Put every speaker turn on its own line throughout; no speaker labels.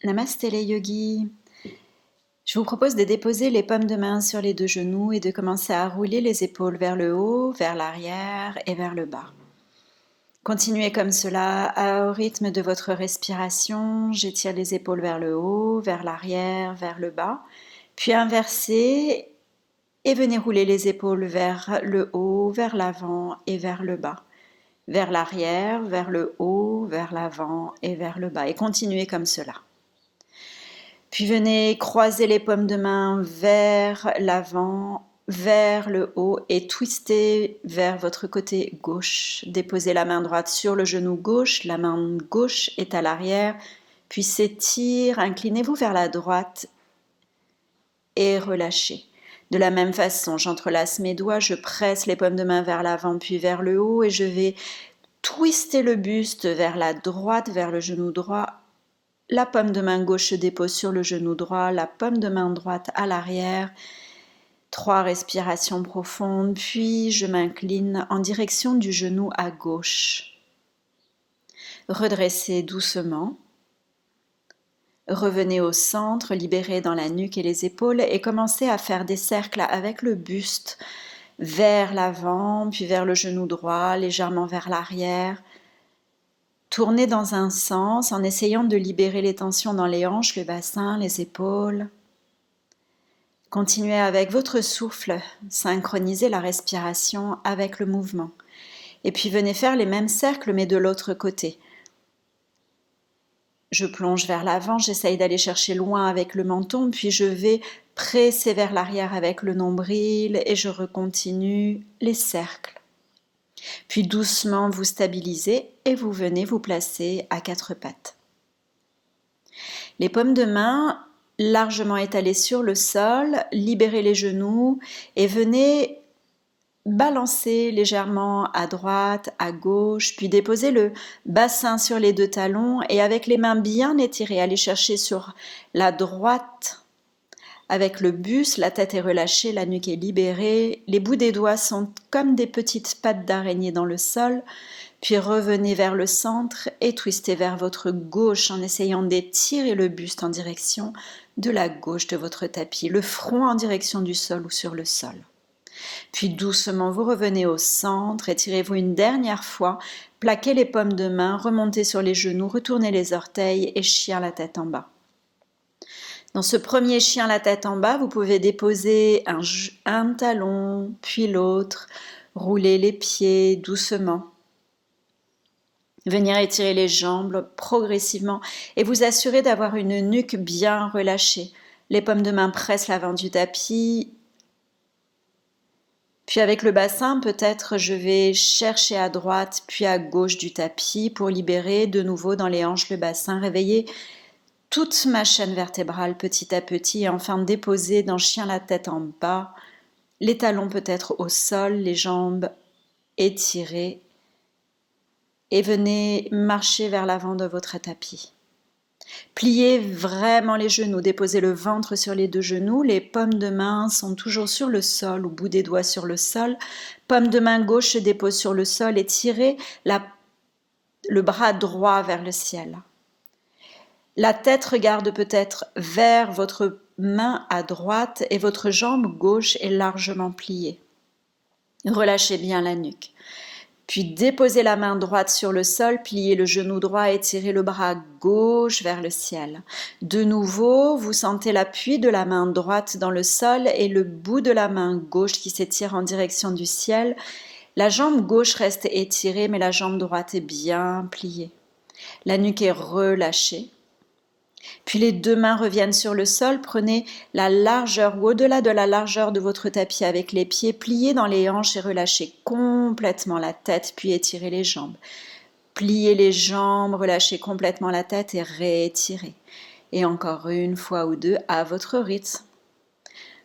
Namasté les yogis. Je vous propose de déposer les paumes de main sur les deux genoux et de commencer à rouler les épaules vers le haut, vers l'arrière et vers le bas. Continuez comme cela au rythme de votre respiration. J'étire les épaules vers le haut, vers l'arrière, vers le bas. Puis inversez et venez rouler les épaules vers le haut, vers l'avant et vers le bas. Vers l'arrière, vers le haut, vers l'avant et vers le bas. Et continuez comme cela. Puis venez croiser les paumes de main vers l'avant, vers le haut et twistez vers votre côté gauche. Déposez la main droite sur le genou gauche, la main gauche est à l'arrière, puis s'étire, inclinez-vous vers la droite et relâchez. De la même façon, j'entrelace mes doigts, je presse les paumes de main vers l'avant puis vers le haut et je vais twister le buste vers la droite, vers le genou droit. La paume de main gauche se dépose sur le genou droit, la paume de main droite à l'arrière. 3 respirations profondes, puis je m'incline en direction du genou à gauche. Redressez doucement. Revenez au centre, libérez dans la nuque et les épaules et commencez à faire des cercles avec le buste vers l'avant, puis vers le genou droit, légèrement vers l'arrière. Tournez dans un sens en essayant de libérer les tensions dans les hanches, le bassin, les épaules. Continuez avec votre souffle, synchronisez la respiration avec le mouvement. Et puis venez faire les mêmes cercles mais de l'autre côté. Je plonge vers l'avant, j'essaye d'aller chercher loin avec le menton, puis je vais presser vers l'arrière avec le nombril et je recontinue les cercles. Puis doucement vous stabilisez et vous venez vous placer à 4 pattes. Les paumes de main largement étalées sur le sol, libérez les genoux et venez balancer légèrement à droite, à gauche, puis déposez le bassin sur les 2 talons et avec les mains bien étirées, allez chercher sur la droite. Avec le buste, la tête est relâchée, la nuque est libérée, les bouts des doigts sont comme des petites pattes d'araignée dans le sol, puis revenez vers le centre et twistez vers votre gauche en essayant d'étirer le buste en direction de la gauche de votre tapis, le front en direction du sol ou sur le sol. Puis doucement vous revenez au centre, étirez-vous une dernière fois, plaquez les paumes de main, remontez sur les genoux, retournez les orteils et chien la tête en bas. Dans ce premier chien la tête en bas, vous pouvez déposer un talon, puis l'autre, rouler les pieds doucement. Venir étirer les jambes progressivement et vous assurer d'avoir une nuque bien relâchée. Les paumes de main pressent l'avant du tapis. Puis avec le bassin, peut-être je vais chercher à droite puis à gauche du tapis pour libérer de nouveau dans les hanches le bassin, réveiller toute ma chaîne vertébrale petit à petit et enfin déposer dans chien la tête en bas, les talons peut-être au sol, les jambes étirées et venez marcher vers l'avant de votre tapis. Pliez vraiment les genoux, déposez le ventre sur les 2 genoux, les paumes de main sont toujours sur le sol, au bout des doigts sur le sol, paume de main gauche se dépose sur le sol et tirez le bras droit vers le ciel. La tête regarde peut-être vers votre main à droite et votre jambe gauche est largement pliée. Relâchez bien la nuque. Puis déposez la main droite sur le sol, pliez le genou droit et tirez le bras gauche vers le ciel. De nouveau, vous sentez l'appui de la main droite dans le sol et le bout de la main gauche qui s'étire en direction du ciel. La jambe gauche reste étirée, mais la jambe droite est bien pliée. La nuque est relâchée. Puis les 2 mains reviennent sur le sol, prenez la largeur ou au-delà de la largeur de votre tapis avec les pieds, pliez dans les hanches et relâchez complètement la tête, puis étirez les jambes. Pliez les jambes, relâchez complètement la tête et réétirez. Et encore une fois ou 2 à votre rythme.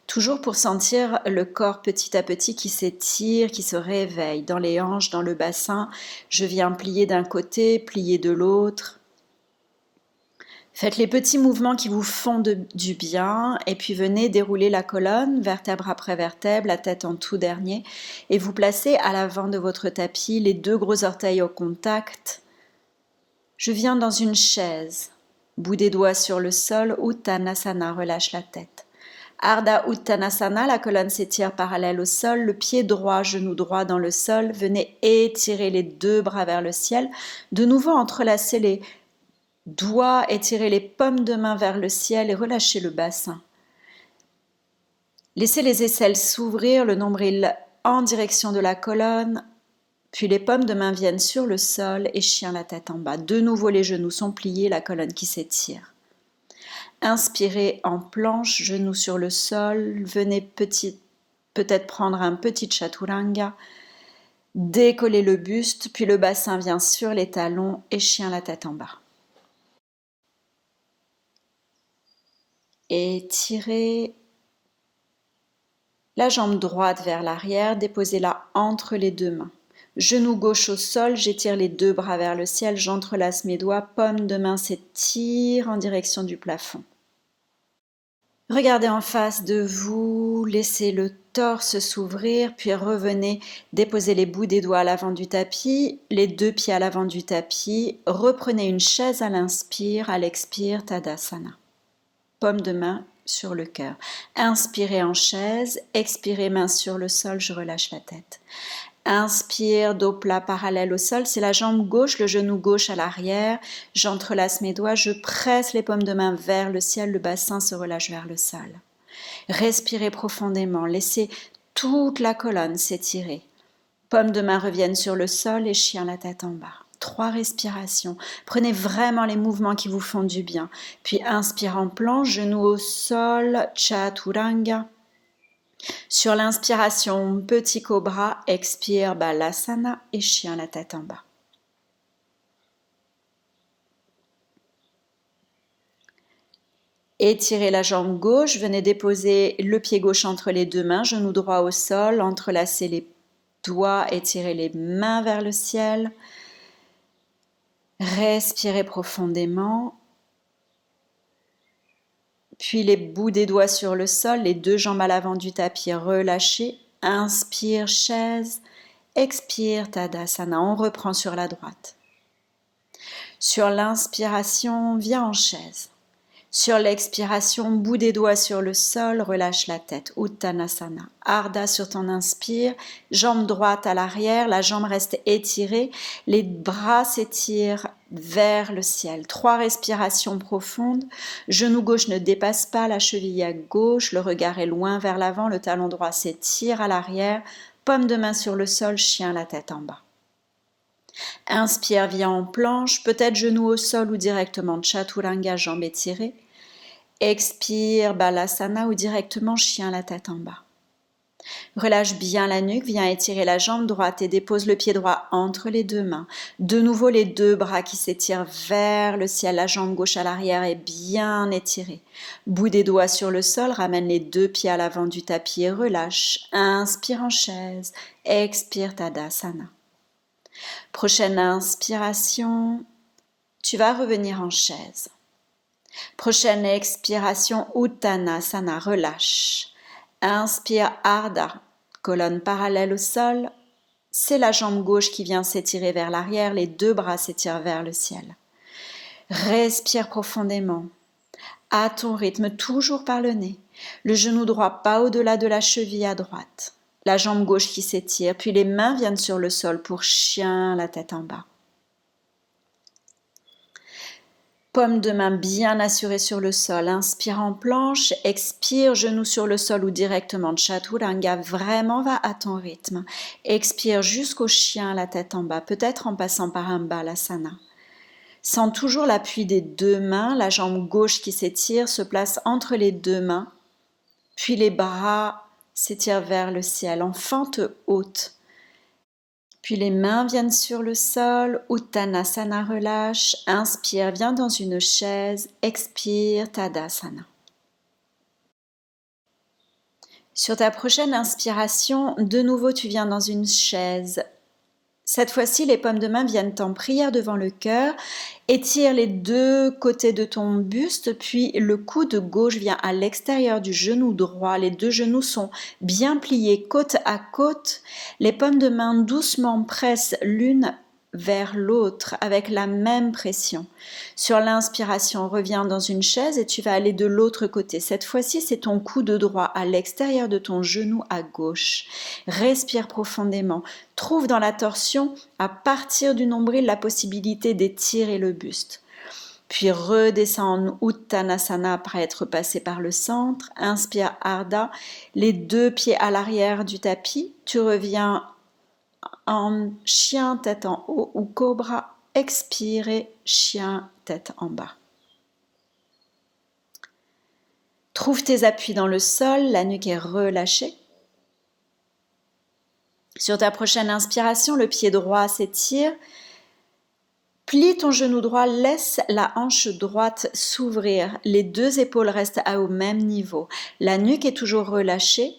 Toujours pour sentir le corps petit à petit qui s'étire, qui se réveille dans les hanches, dans le bassin. Je viens plier d'un côté, plier de l'autre. Faites les petits mouvements qui vous font du bien et puis venez dérouler la colonne, vertèbre après vertèbre, la tête en tout dernier et vous placez à l'avant de votre tapis, les 2 gros orteils au contact. Je viens dans une chaise. Bout des doigts sur le sol, Uttanasana, relâche la tête. Ardha Uttanasana, la colonne s'étire parallèle au sol, le pied droit, genou droit dans le sol. Venez étirer les deux bras vers le ciel. De nouveau, entrelacez les doigts, étirez les paumes de main vers le ciel et relâchez le bassin. Laissez les aisselles s'ouvrir, le nombril en direction de la colonne, puis les paumes de main viennent sur le sol et chien la tête en bas. De nouveau, les genoux sont pliés, la colonne qui s'étire. Inspirez en planche, genoux sur le sol. Venez peut-être prendre un petit chaturanga. Décollez le buste, puis le bassin vient sur les talons et chien la tête en bas. Étirez la jambe droite vers l'arrière, déposez-la entre les deux mains. Genou gauche au sol, j'étire les deux bras vers le ciel, j'entrelace mes doigts, paume de main s'étire en direction du plafond. Regardez en face de vous, laissez le torse s'ouvrir, puis revenez déposer les bouts des doigts à l'avant du tapis, les deux pieds à l'avant du tapis, reprenez une chaise à l'inspire, à l'expire, Tadasana. Paume de main sur le cœur. Inspirez en chaise, expirez main sur le sol, je relâche la tête. Inspire, dos plat parallèle au sol, c'est la jambe gauche, le genou gauche à l'arrière. J'entrelace mes doigts, je presse les paumes de main vers le ciel, le bassin se relâche vers le sol. Respirez profondément, laissez toute la colonne s'étirer. Paumes de main reviennent sur le sol et chien la tête en bas. 3 respirations. Prenez vraiment les mouvements qui vous font du bien. Puis inspire en planche, genoux au sol, chaturanga. Sur l'inspiration, petit cobra, expire, balasana et chien la tête en bas. Étirez la jambe gauche, venez déposer le pied gauche entre les deux mains, genou droit au sol, entrelacez les doigts, étirez les mains vers le ciel. Respirez profondément. Puis les bouts des doigts sur le sol, les deux jambes à l'avant du tapis relâchées. Inspire, chaise. Expire, Tadasana. On reprend sur la droite. Sur l'inspiration, viens en chaise. Sur l'expiration, bout des doigts sur le sol, relâche la tête. Uttanasana. Ardha sur ton inspire, jambe droite à l'arrière, la jambe reste étirée, les bras s'étirent vers le ciel. 3 respirations profondes. Genou gauche ne dépasse pas la cheville à gauche, le regard est loin vers l'avant, le talon droit s'étire à l'arrière, paume de main sur le sol, chien la tête en bas. Inspire, viens en planche, peut-être genou au sol ou directement chaturanga, jambes étirées. Expire, balasana ou directement chien la tête en bas. Relâche bien la nuque, viens étirer la jambe droite et dépose le pied droit entre les deux mains. De nouveau les deux bras qui s'étirent vers le ciel, la jambe gauche à l'arrière est bien étirée. Bout des doigts sur le sol, ramène les deux pieds à l'avant du tapis et relâche. Inspire en chaise, expire Tadasana. Prochaine inspiration, tu vas revenir en chaise. Prochaine expiration, Uttanasana, relâche. Inspire, Ardha, colonne parallèle au sol. C'est la jambe gauche qui vient s'étirer vers l'arrière, les deux bras s'étirent vers le ciel. Respire profondément, à ton rythme, toujours par le nez. Le genou droit pas au-delà de la cheville à droite. La jambe gauche qui s'étire, puis les mains viennent sur le sol pour chien, la tête en bas. Paume de main bien assurée sur le sol, inspire en planche, expire, genou sur le sol ou directement chaturanga, vraiment va à ton rythme. Expire jusqu'au chien, la tête en bas, peut-être en passant par un balasana. Sens toujours l'appui des deux mains, la jambe gauche qui s'étire se place entre les deux mains, puis les bras s'étirent vers le ciel en fente haute. Puis les mains viennent sur le sol, Uttanasana relâche, inspire, viens dans une chaise, expire, Tadasana. Sur ta prochaine inspiration, de nouveau tu viens dans une chaise. Cette fois-ci, les paumes de main viennent en prière devant le cœur. Étire les deux côtés de ton buste, puis le coude gauche vient à l'extérieur du genou droit. Les deux genoux sont bien pliés côte à côte. Les paumes de main doucement pressent l'une vers l'autre avec la même pression. Sur l'inspiration, reviens dans une chaise et tu vas aller de l'autre côté. Cette fois-ci, c'est ton coude droit à l'extérieur de ton genou à gauche. Respire profondément. Trouve dans la torsion, à partir du nombril, la possibilité d'étirer le buste. Puis redescends en Uttanasana après être passé par le centre. Inspire Ardha, les deux pieds à l'arrière du tapis. Tu reviens en chien tête en haut ou cobra. Expirez, chien tête en bas. Trouve tes appuis dans le sol, la nuque est relâchée. Sur ta prochaine inspiration, le pied droit s'étire. Plie ton genou droit, laisse la hanche droite s'ouvrir. Les deux épaules restent au même niveau. La nuque est toujours relâchée.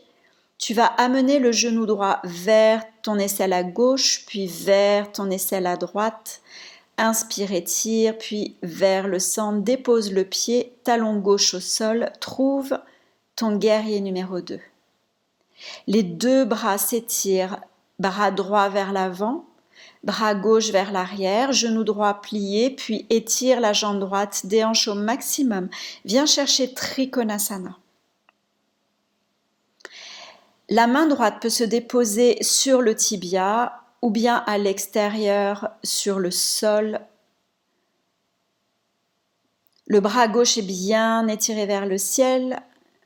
Tu vas amener le genou droit vers ton aisselle à gauche, puis vers ton aisselle à droite. Inspire, étire, puis vers le centre. Dépose le pied, talon gauche au sol. Trouve ton guerrier numéro 2. Les deux bras s'étirent, bras droit vers l'avant. Bras gauche vers l'arrière, genou droit plié, puis étire la jambe droite, déhanche au maximum. Viens chercher Trikonasana. La main droite peut se déposer sur le tibia ou bien à l'extérieur sur le sol. Le bras gauche est bien étiré vers le ciel.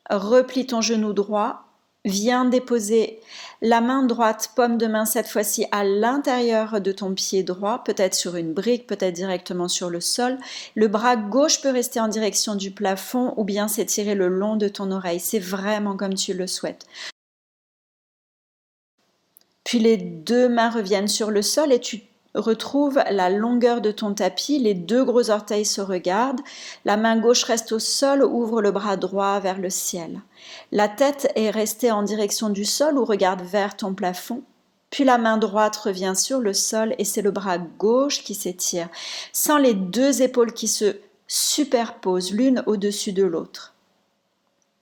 Replie ton genou droit. Viens déposer la main droite, paume de main cette fois-ci à l'intérieur de ton pied droit, peut-être sur une brique, peut-être directement sur le sol. Le bras gauche peut rester en direction du plafond ou bien s'étirer le long de ton oreille. C'est vraiment comme tu le souhaites. Puis les deux mains reviennent sur le sol et tu retrouves la longueur de ton tapis. Les deux gros orteils se regardent. La main gauche reste au sol, ouvre le bras droit vers le ciel. La tête est restée en direction du sol ou regarde vers ton plafond. Puis la main droite revient sur le sol et c'est le bras gauche qui s'étire, sans les deux épaules qui se superposent l'une au-dessus de l'autre.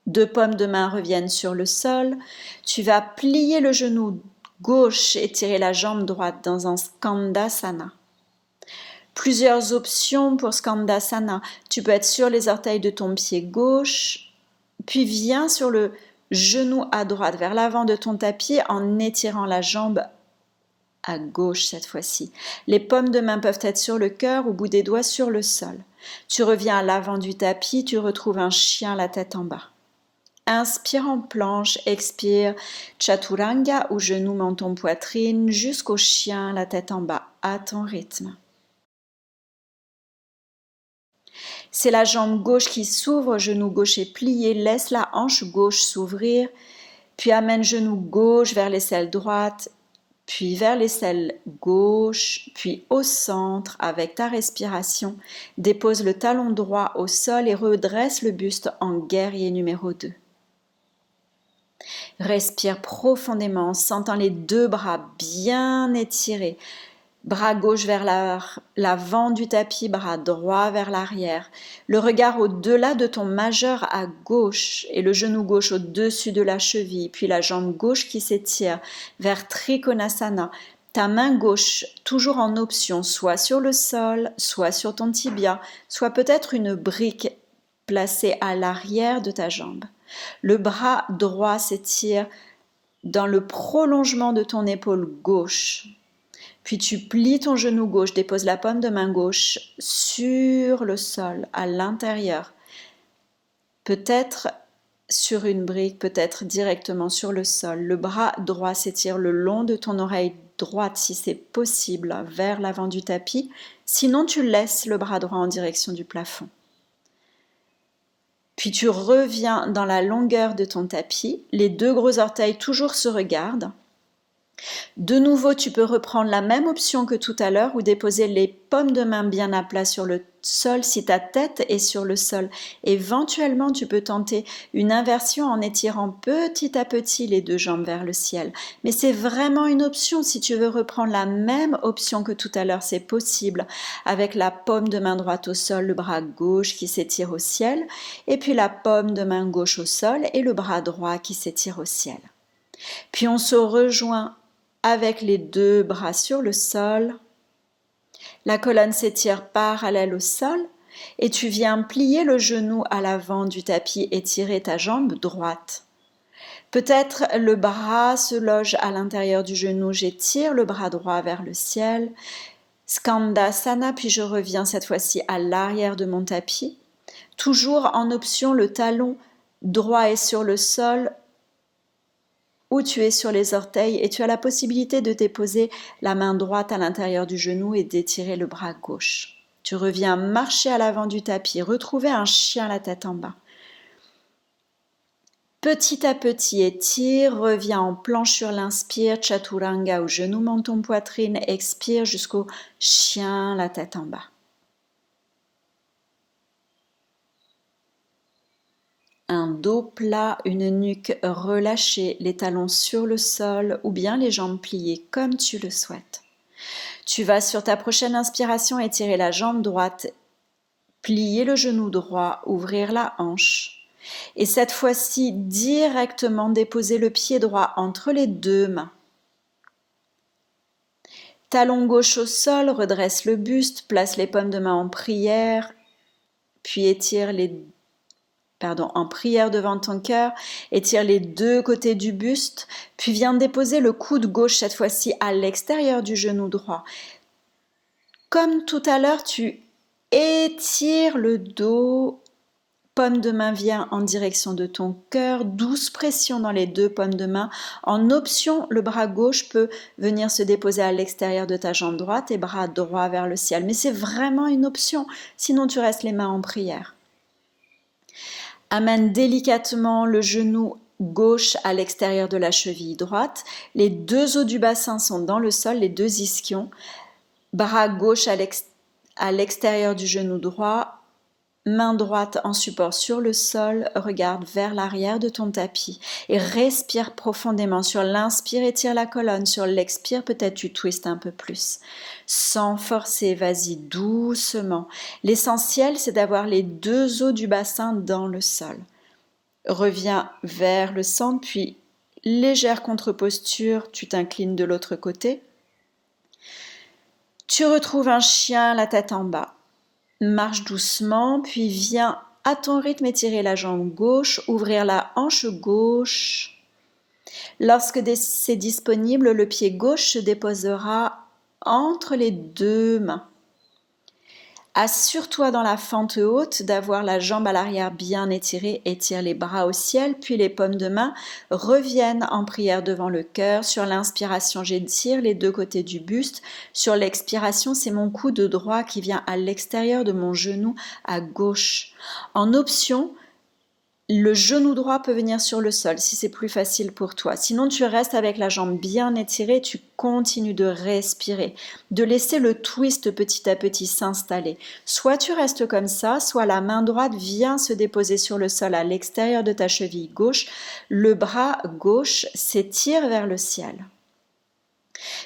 Deux paumes de main reviennent sur le sol. Tu vas plier le genou gauche et tirer la jambe droite dans un Skandasana. Plusieurs options pour Skandasana. Tu peux être sur les orteils de ton pied gauche, puis viens sur le genou à droite vers l'avant de ton tapis en étirant la jambe à gauche cette fois-ci. Les paumes de main peuvent être sur le cœur, au bout des doigts sur le sol. Tu reviens à l'avant du tapis, tu retrouves un chien la tête en bas. Inspire en planche, expire Chaturanga ou genou, menton, poitrine jusqu'au chien, la tête en bas, à ton rythme. C'est la jambe gauche qui s'ouvre, genou gauche est plié, laisse la hanche gauche s'ouvrir, puis amène genou gauche vers l'aisselle droite, puis vers l'aisselle gauche, puis au centre avec ta respiration. Dépose le talon droit au sol et redresse le buste en guerrier numéro 2. Respire profondément en sentant les deux bras bien étirés. Bras gauche vers l'avant du tapis, bras droit vers l'arrière. Le regard au-delà de ton majeur à gauche et le genou gauche au-dessus de la cheville, puis la jambe gauche qui s'étire vers Trikonasana. Ta main gauche, toujours en option, soit sur le sol, soit sur ton tibia, soit peut-être une brique placée à l'arrière de ta jambe. Le bras droit s'étire dans le prolongement de ton épaule gauche. Puis tu plies ton genou gauche, dépose la paume de main gauche sur le sol, à l'intérieur. Peut-être sur une brique, peut-être directement sur le sol. Le bras droit s'étire le long de ton oreille droite, si c'est possible, vers l'avant du tapis. Sinon, tu laisses le bras droit en direction du plafond. Puis tu reviens dans la longueur de ton tapis, les deux gros orteils toujours se regardent. De nouveau, tu peux reprendre la même option que tout à l'heure ou déposer les paumes de main bien à plat sur le sol si ta tête est sur le sol. Éventuellement, tu peux tenter une inversion en étirant petit à petit les deux jambes vers le ciel. Mais c'est vraiment une option. Si tu veux reprendre la même option que tout à l'heure, c'est possible avec la paume de main droite au sol, le bras gauche qui s'étire au ciel, et puis la paume de main gauche au sol et le bras droit qui s'étire au ciel. Puis on se rejoint avec les deux bras sur le sol. La colonne s'étire parallèle au sol et tu viens plier le genou à l'avant du tapis et tirer ta jambe droite. Peut-être le bras se loge à l'intérieur du genou, j'étire le bras droit vers le ciel. Skandasana, puis je reviens cette fois-ci à l'arrière de mon tapis. Toujours en option, le talon droit est sur le sol ou tu es sur les orteils et tu as la possibilité de déposer la main droite à l'intérieur du genou et d'étirer le bras gauche. Tu reviens marcher à l'avant du tapis, retrouver un chien la tête en bas. Petit à petit, étire, reviens en planche sur l'inspire, chaturanga ou genou, menton, poitrine, expire jusqu'au chien la tête en bas. Un dos plat, une nuque relâchée, les talons sur le sol ou bien les jambes pliées comme tu le souhaites. Tu vas sur ta prochaine inspiration étirer la jambe droite, plier le genou droit, ouvrir la hanche. Et cette fois-ci, directement déposer le pied droit entre les deux mains. Talon gauche au sol, redresse le buste, place les paumes de main en prière, puis étire en prière devant ton cœur, étire les deux côtés du buste, puis viens déposer le coude gauche cette fois-ci à l'extérieur du genou droit. Comme tout à l'heure, tu étires le dos, paume de main vient en direction de ton cœur, douce pression dans les deux paumes de main. En option, le bras gauche peut venir se déposer à l'extérieur de ta jambe droite et bras droit vers le ciel. Mais c'est vraiment une option, sinon tu restes les mains en prière. Amène délicatement le genou gauche à l'extérieur de la cheville droite. Les deux os du bassin sont dans le sol, les deux ischions. Bras gauche à l'extérieur du genou droit. Main droite en support sur le sol, regarde vers l'arrière de ton tapis et respire profondément. Sur l'inspire, étire la colonne. Sur l'expire, peut-être tu twistes un peu plus. Sans forcer, vas-y doucement. L'essentiel, c'est d'avoir les deux os du bassin dans le sol. Reviens vers le centre, puis légère contre-posture, tu t'inclines de l'autre côté. Tu retrouves un chien, la tête en bas. Marche doucement, puis viens à ton rythme étirer la jambe gauche, ouvrir la hanche gauche. Lorsque c'est disponible, le pied gauche se déposera entre les deux mains. Assure-toi dans la fente haute d'avoir la jambe à l'arrière bien étirée, étire les bras au ciel, puis les paumes de main reviennent en prière devant le cœur. Sur l'inspiration, j'étire les deux côtés du buste. Sur l'expiration, c'est mon coude droit qui vient à l'extérieur de mon genou à gauche. En option, le genou droit peut venir sur le sol si c'est plus facile pour toi. Sinon, tu restes avec la jambe bien étirée, tu continues de respirer, de laisser le twist petit à petit s'installer. Soit tu restes comme ça, soit la main droite vient se déposer sur le sol à l'extérieur de ta cheville gauche. Le bras gauche s'étire vers le ciel.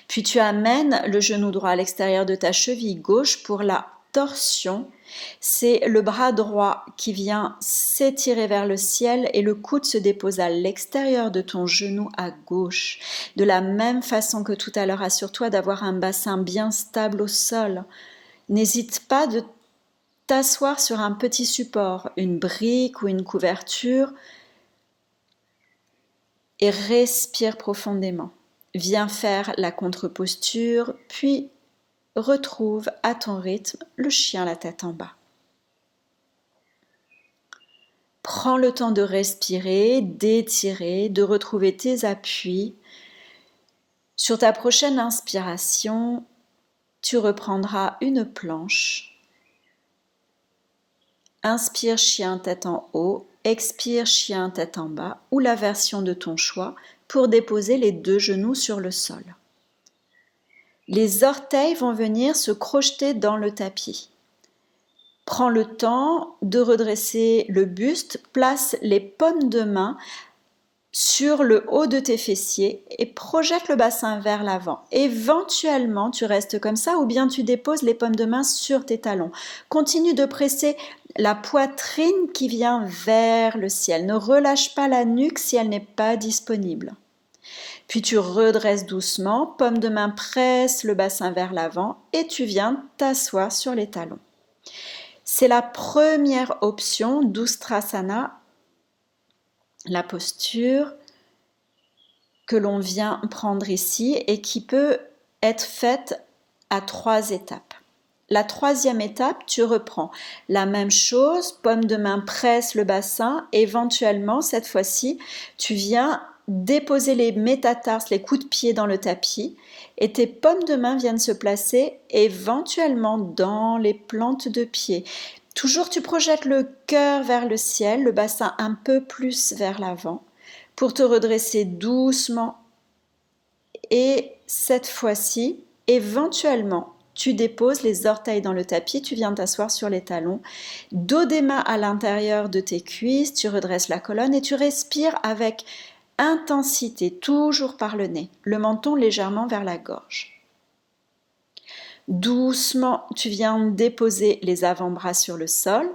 Puis tu amènes le genou droit à l'extérieur de ta cheville gauche pour la torsion. C'est le bras droit qui vient s'étirer vers le ciel et le coude se dépose à l'extérieur de ton genou à gauche. De la même façon que tout à l'heure, assure-toi d'avoir un bassin bien stable au sol. N'hésite pas de t'asseoir sur un petit support, une brique ou une couverture et respire profondément. Viens faire la contre-posture, puis retrouve à ton rythme le chien la tête en bas. Prends le temps de respirer, d'étirer, de retrouver tes appuis. Sur ta prochaine inspiration, tu reprendras une planche. Inspire chien tête en haut, expire chien tête en bas ou la version de ton choix pour déposer les deux genoux sur le sol. Les orteils vont venir se crocheter dans le tapis. Prends le temps de redresser le buste, place les paumes de main sur le haut de tes fessiers et projette le bassin vers l'avant. Éventuellement, tu restes comme ça ou bien tu déposes les paumes de main sur tes talons. Continue de presser la poitrine qui vient vers le ciel. Ne relâche pas la nuque si elle n'est pas disponible. Puis tu redresses doucement, paume de main presse le bassin vers l'avant et tu viens t'asseoir sur les talons. C'est la première option d'Ustrasana, la posture que l'on vient prendre ici et qui peut être faite à 3 étapes. La troisième étape, tu reprends la même chose, paume de main presse le bassin, éventuellement cette fois-ci, tu viens déposer les métatarses, les coups de pied dans le tapis et tes paumes de main viennent se placer éventuellement dans les plantes de pied. Toujours tu projettes le cœur vers le ciel, le bassin un peu plus vers l'avant pour te redresser doucement et cette fois-ci, éventuellement, tu déposes les orteils dans le tapis, tu viens t'asseoir sur les talons, dos des mains à l'intérieur de tes cuisses, tu redresses la colonne et tu respires avec intensité, toujours par le nez, le menton légèrement vers la gorge. Doucement, tu viens déposer les avant-bras sur le sol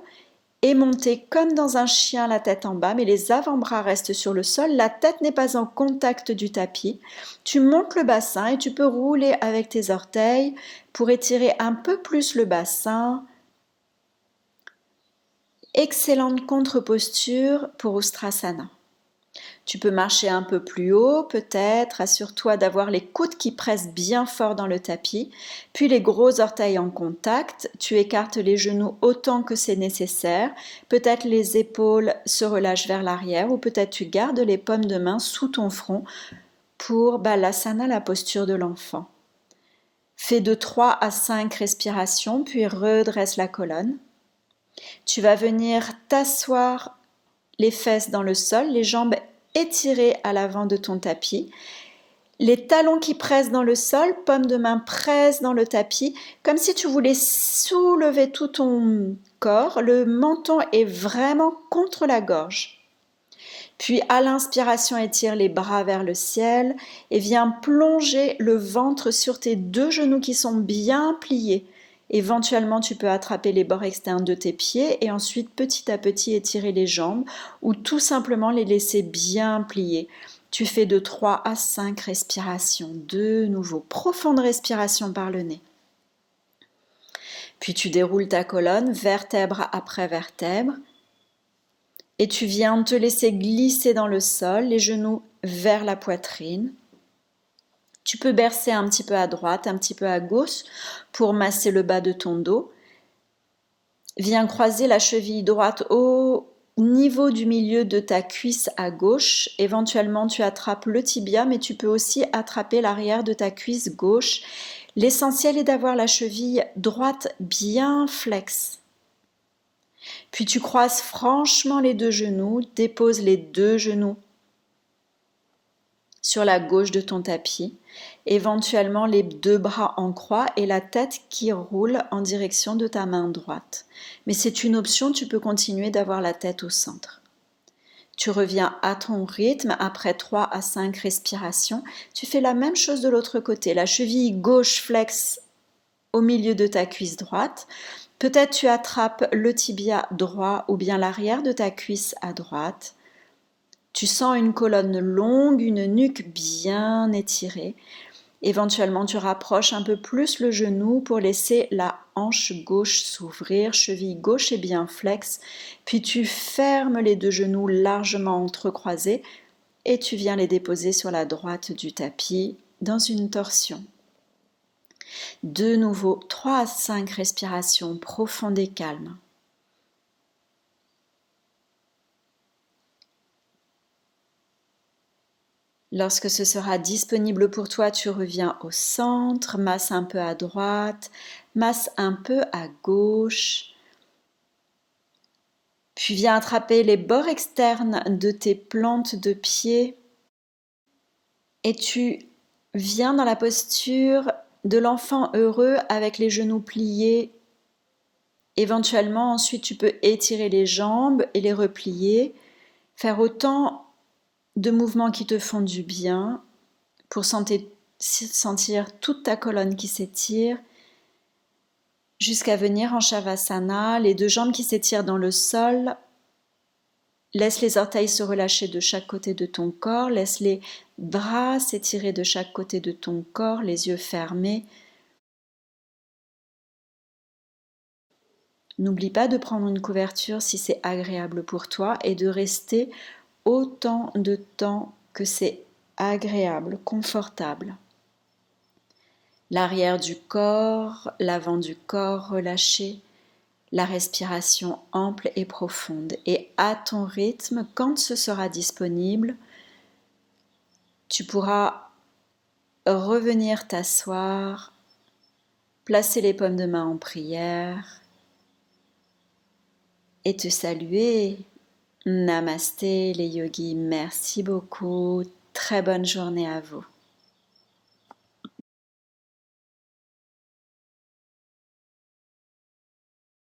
et monter comme dans un chien la tête en bas, mais les avant-bras restent sur le sol, la tête n'est pas en contact du tapis. Tu montes le bassin et tu peux rouler avec tes orteils pour étirer un peu plus le bassin. Excellente contre-posture pour Ustrasana. Tu peux marcher un peu plus haut, peut-être, assure-toi d'avoir les coudes qui pressent bien fort dans le tapis, puis les gros orteils en contact, tu écartes les genoux autant que c'est nécessaire, peut-être les épaules se relâchent vers l'arrière ou peut-être tu gardes les paumes de main sous ton front pour Balasana, la posture de l'enfant. Fais de 3 à 5 respirations, puis redresse la colonne. Tu vas venir t'asseoir les fesses dans le sol, les jambes étirées à l'avant de ton tapis. Les talons qui pressent dans le sol, paume de main presse dans le tapis, comme si tu voulais soulever tout ton corps. Le menton est vraiment contre la gorge. Puis à l'inspiration, étire les bras vers le ciel et viens plonger le ventre sur tes 2 genoux qui sont bien pliés. Éventuellement, tu peux attraper les bords externes de tes pieds et ensuite petit à petit étirer les jambes ou tout simplement les laisser bien pliés. Tu fais de 3 à 5 respirations. De nouveau, profonde respiration par le nez. Puis tu déroules ta colonne, vertèbre après vertèbre. Et tu viens te laisser glisser dans le sol, les genoux vers la poitrine. Tu peux bercer un petit peu à droite, un petit peu à gauche pour masser le bas de ton dos. Viens croiser la cheville droite au niveau du milieu de ta cuisse à gauche. Éventuellement, tu attrapes le tibia, mais tu peux aussi attraper l'arrière de ta cuisse gauche. L'essentiel est d'avoir la cheville droite bien flexe. Puis tu croises franchement les 2 genoux, dépose les 2 genoux sur la gauche de ton tapis, éventuellement les 2 bras en croix et la tête qui roule en direction de ta main droite. Mais c'est une option, tu peux continuer d'avoir la tête au centre. Tu reviens à ton rythme après 3 à 5 respirations. Tu fais la même chose de l'autre côté, la cheville gauche flexe au milieu de ta cuisse droite. Peut-être tu attrapes le tibia droit ou bien l'arrière de ta cuisse à droite. Tu sens une colonne longue, une nuque bien étirée. Éventuellement, tu rapproches un peu plus le genou pour laisser la hanche gauche s'ouvrir, cheville gauche est bien flexe. Puis tu fermes les 2 genoux largement entrecroisés et tu viens les déposer sur la droite du tapis dans une torsion. De nouveau, 3 à 5 respirations profondes et calmes. Lorsque ce sera disponible pour toi, tu reviens au centre, masse un peu à droite, masse un peu à gauche. Puis viens attraper les bords externes de tes plantes de pied et tu viens dans la posture de l'enfant heureux avec les genoux pliés. Éventuellement, ensuite, tu peux étirer les jambes et les replier, faire autant de mouvements qui te font du bien pour sentir toute ta colonne qui s'étire jusqu'à venir en Shavasana, les 2 jambes qui s'étirent dans le sol, Laisse les orteils se relâcher de chaque côté de ton corps, laisse les bras s'étirer de chaque côté de ton corps, les yeux fermés. N'oublie pas de prendre une couverture si c'est agréable pour toi et de rester autant de temps que c'est agréable, confortable. L'arrière du corps, l'avant du corps relâché, la respiration ample et profonde. Et à ton rythme, quand ce sera disponible, tu pourras revenir t'asseoir, placer les paumes de main en prière et te saluer. Namasté les yogis, merci beaucoup. Très bonne journée à vous.